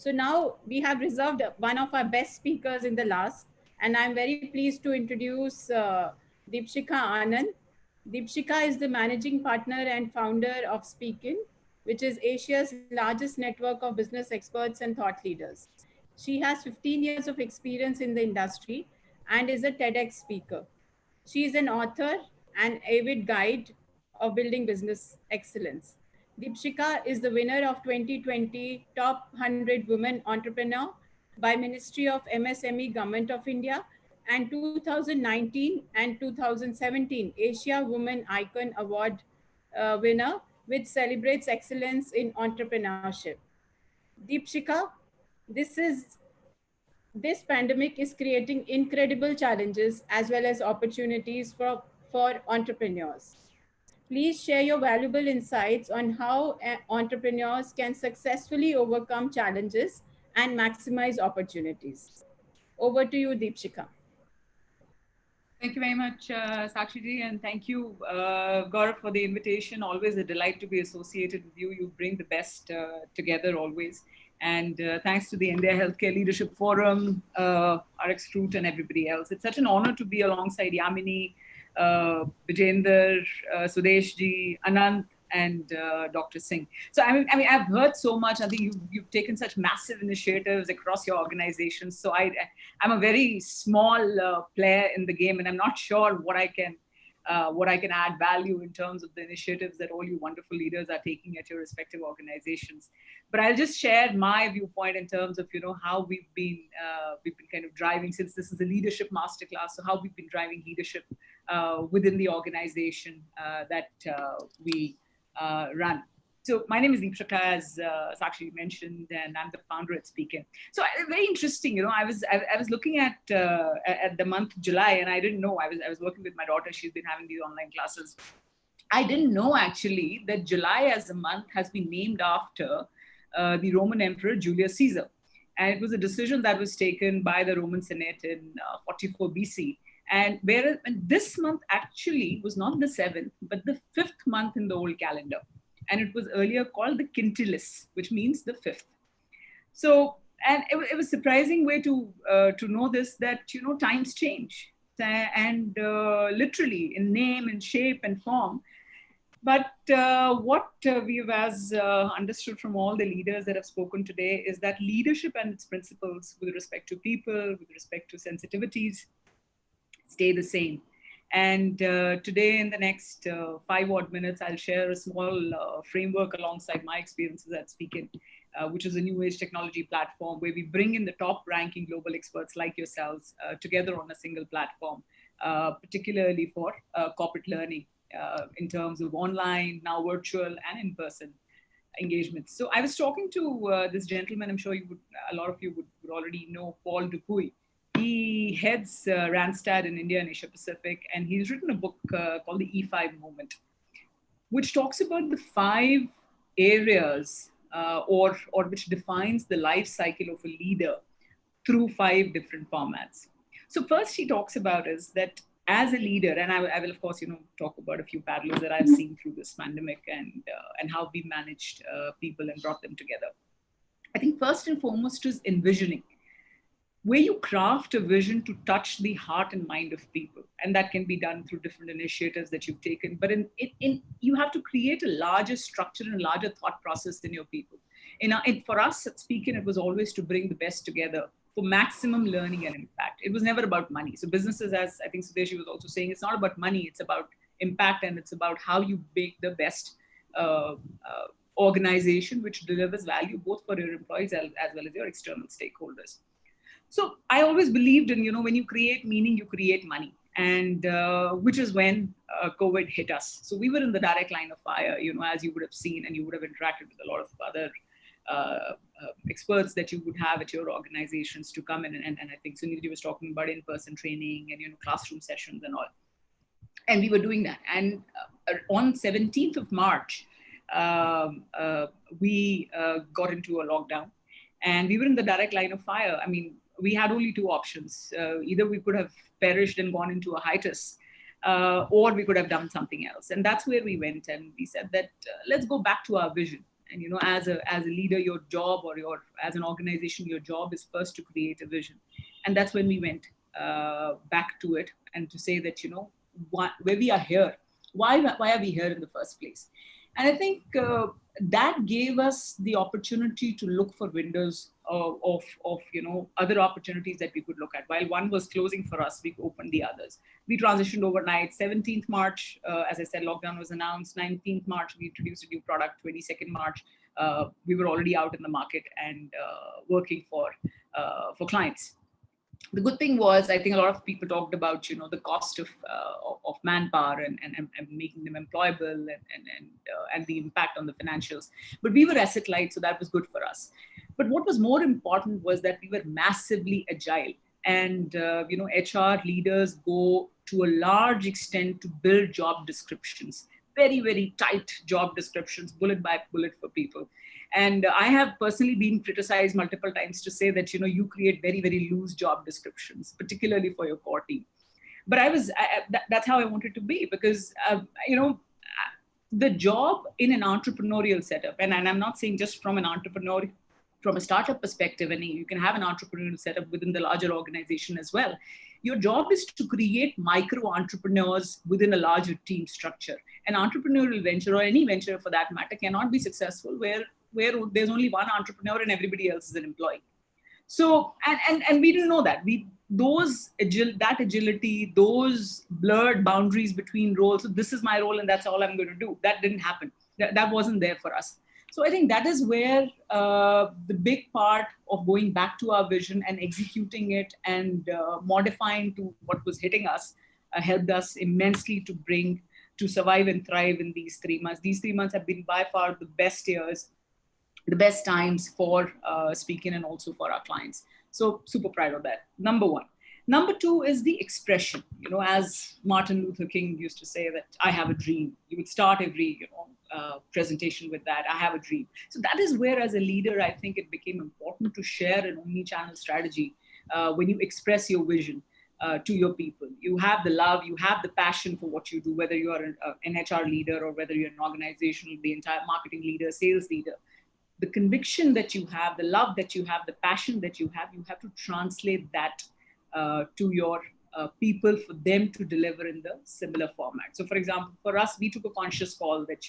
So now we have reserved one of our best speakers in the last, and I'm very pleased to introduce Deepshikha Anand. Deepshikha is the managing partner and founder of SpeakIn, which is Asia's largest network of business experts and thought leaders. She has 15 years of experience in the industry and is a TEDx speaker. She is an author and avid guide of building business excellence. Deepshikha is the winner of 2020 Top 100 Women Entrepreneur by Ministry of MSME Government of India and 2019 and 2017 Asia Women Icon Award winner, which celebrates excellence in entrepreneurship. Deepshikha, this is this pandemic is creating incredible challenges as well as opportunities for entrepreneurs. Please share your valuable insights on how entrepreneurs can successfully overcome challenges and maximize opportunities. Over to you, Deepshikha. Thank you very much, Sakshi, and thank you, Gaurav, for the invitation. Always a delight to be associated with you. You bring the best together always. And thanks to the India Healthcare Leadership Forum, RX Fruit, and everybody else. It's such an honor to be alongside Yamini, Vijender, Sudeshji, Anand, and Dr. Singh. So I mean, I've heard so much. I think you've taken such massive initiatives across your organizations. So I'm a very small player in the game, and I'm not sure what I can add value in terms of the initiatives that all you wonderful leaders are taking at your respective organizations. But I'll just share my viewpoint in terms of how we've been kind of driving, since this is a leadership masterclass. So how we've been driving leadership within the organization that we run. So my name is Deepshikha, as Sakshi mentioned, and I'm the founder at SpeakIn. So very interesting, I was looking at the month July, and I didn't know. I was working with my daughter. She's been having these online classes. I didn't know actually that July as a month has been named after the Roman Emperor Julius Caesar, and it was a decision that was taken by the Roman Senate in 44 BC. And this month actually was not the 7th, but the 5th month in the old calendar. And it was earlier called the Quintilis, which means the 5th. So, and it was a surprising way to know this, that, times change, and literally in name and shape and form. But what we've understood from all the leaders that have spoken today is that leadership and its principles with respect to people, with respect to sensitivities, stay the same. And today, in the next 5 odd minutes, I'll share a small framework alongside my experiences at SpeakIn, which is a new age technology platform where we bring in the top ranking global experts like yourselves together on a single platform, particularly for corporate learning in terms of online, now virtual, and in-person engagements. So I was talking to this gentleman, I'm sure a lot of you would already know, Paul Dupuy. He heads Randstad in India and Asia Pacific, and he's written a book called the E5 Movement, which talks about the 5 areas or which defines the life cycle of a leader through 5 different formats. So first he talks about is that as a leader, and I will of course talk about a few parallels that I've seen through this pandemic and how we managed people and brought them together. I think first and foremost is envisioning, where you craft a vision to touch the heart and mind of people. And that can be done through different initiatives that you've taken. But you have to create a larger structure and larger thought process than your people. For us at SpeakIn, it was always to bring the best together for maximum learning and impact. It was never about money. So businesses, as I think Sudeshi was also saying, it's not about money, it's about impact, and it's about how you make the best organization which delivers value both for your employees as well as your external stakeholders. So I always believed in, when you create meaning, you create money, and which is when COVID hit us. So we were in the direct line of fire, as you would have seen, and you would have interacted with a lot of other experts that you would have at your organizations to come in. And I think Sunil was talking about in-person training and, classroom sessions and all. And we were doing that. And on 17th of March, we got into a lockdown, and we were in the direct line of fire. I mean, we had only 2 options. Either we could have perished and gone into a hiatus, or we could have done something else. And that's where we went. And we said that let's go back to our vision. And as a leader, your job, or as an organization, your job is first to create a vision. And that's when we went back to it, and to say that where we are here, why are we here in the first place? And I think that gave us the opportunity to look for windows of other opportunities that we could look at. While one was closing for us, we opened the others. We transitioned overnight. 17th March, as I said, lockdown was announced. 19th March, we introduced a new product. 22nd March, we were already out in the market and working for clients. The good thing was, I think a lot of people talked about, the cost of manpower and making them employable, and the impact on the financials. But we were asset light, so that was good for us. But what was more important was that we were massively agile. And HR leaders go to a large extent to build job descriptions, very, very tight job descriptions, bullet by bullet for people. And I have personally been criticized multiple times to say that, you create very, very loose job descriptions, particularly for your core team. But that's how I wanted to be, because, the job in an entrepreneurial setup, and I'm not saying just from a startup perspective, and you can have an entrepreneurial setup within the larger organization as well. Your job is to create micro entrepreneurs within a larger team structure. An entrepreneurial venture, or any venture for that matter, cannot be successful where there's only one entrepreneur and everybody else is an employee. So, and we didn't know that. That agility, those blurred boundaries between roles. So this is my role and that's all I'm going to do. That didn't happen. That wasn't there for us. So I think that is where the big part of going back to our vision and executing it and modifying to what was hitting us helped us immensely to survive and thrive in these 3 months. These 3 months have been by far the best years, the best times for SpeakIn and also for our clients. So super proud of that. Number one. Number two is the expression. As Martin Luther King used to say that I have a dream. You would start every presentation with that. I have a dream. So that is where, as a leader, I think it became important to share an omni-channel strategy when you express your vision to your people. You have the love, you have the passion for what you do, whether you are an HR leader or whether you're an organizational, the entire marketing leader, sales leader. The conviction that you have, the love that you have, the passion that you have to translate that to your people for them to deliver in the similar format. So for example, for us, we took a conscious call that,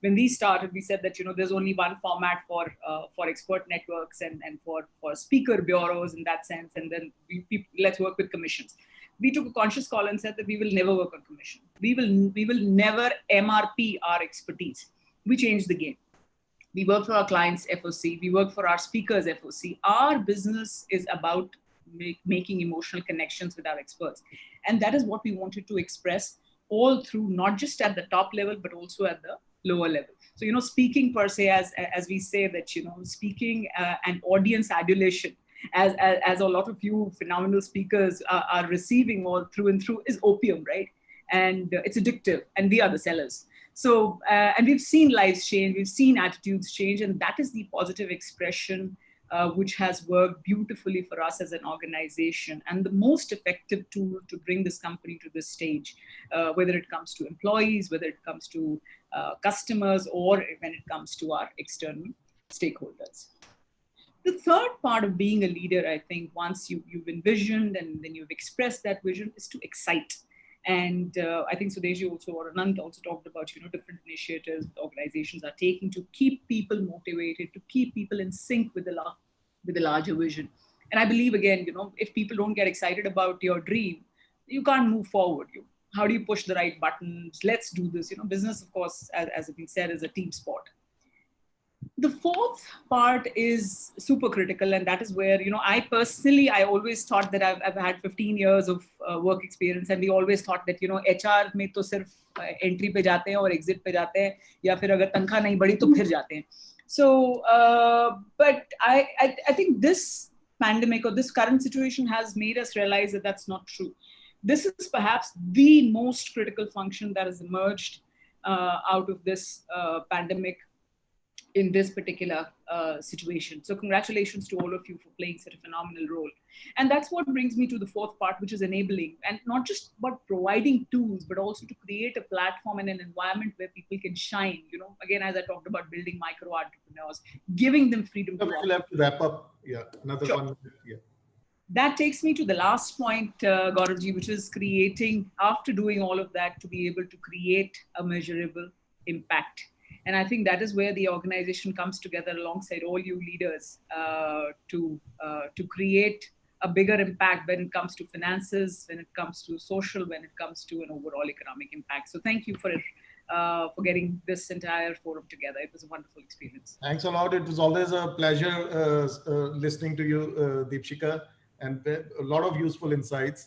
when we started, we said that, there's only one format for expert networks and for speaker bureaus in that sense. And then let's work with commissions. We took a conscious call and said that we will never work on commission. We will never MRP our expertise. We changed the game. We work for our clients' FOC. We work for our speakers' FOC. Our business is about making emotional connections with our experts. And that is what we wanted to express all through, not just at the top level, but also at the lower level. So, speaking per se, as we say that, speaking and audience adulation, as a lot of you phenomenal speakers are receiving all through and through, is opium, right? And it's addictive, and we are the sellers. So, and we've seen lives change, we've seen attitudes change, and that is the positive expression which has worked beautifully for us as an organization, and the most effective tool to bring this company to this stage, whether it comes to employees, whether it comes to customers, or when it comes to our external stakeholders. The third part of being a leader, I think, once you've envisioned and then you've expressed that vision, is to excite. And I think Sudeshi or Anand also talked about, different initiatives organizations are taking to keep people motivated, to keep people in sync with the larger vision. And I believe, again, if people don't get excited about your dream, you can't move forward. How do you push the right buttons? Let's do this. Business, of course, as has been said, is a team sport. The fourth part is super critical, and that is where, I always thought that I've had 15 years of work experience, and we always thought that, HR में तो सिर्फ entry पे जाते हैं और exit पे जाते हैं, या फिर अगर तनख्वाह नहीं बढ़ी तो फिर जाते हैं. So, but I think this pandemic or this current situation has made us realize that that's not true. This is perhaps the most critical function that has emerged out of this pandemic. in this particular situation. So congratulations to all of you for playing such a phenomenal role. And that's what brings me to the fourth part, which is enabling, and not just about providing tools, but also to create a platform and an environment where people can shine. You know, again, as I talked about building micro entrepreneurs, giving them freedom So to we'll have to wrap up. Yeah, another Sure. 1 minute. Yeah. That takes me to the last point, Gauravji, which is creating, after doing all of that, to be able to create a measurable impact. And I think that is where the organization comes together alongside all you leaders to create a bigger impact when it comes to finances, when it comes to social, when it comes to an overall economic impact. So thank you for getting this entire forum together. It was a wonderful experience. Thanks a lot. It was always a pleasure listening to you, Deepshikha, and a lot of useful insights.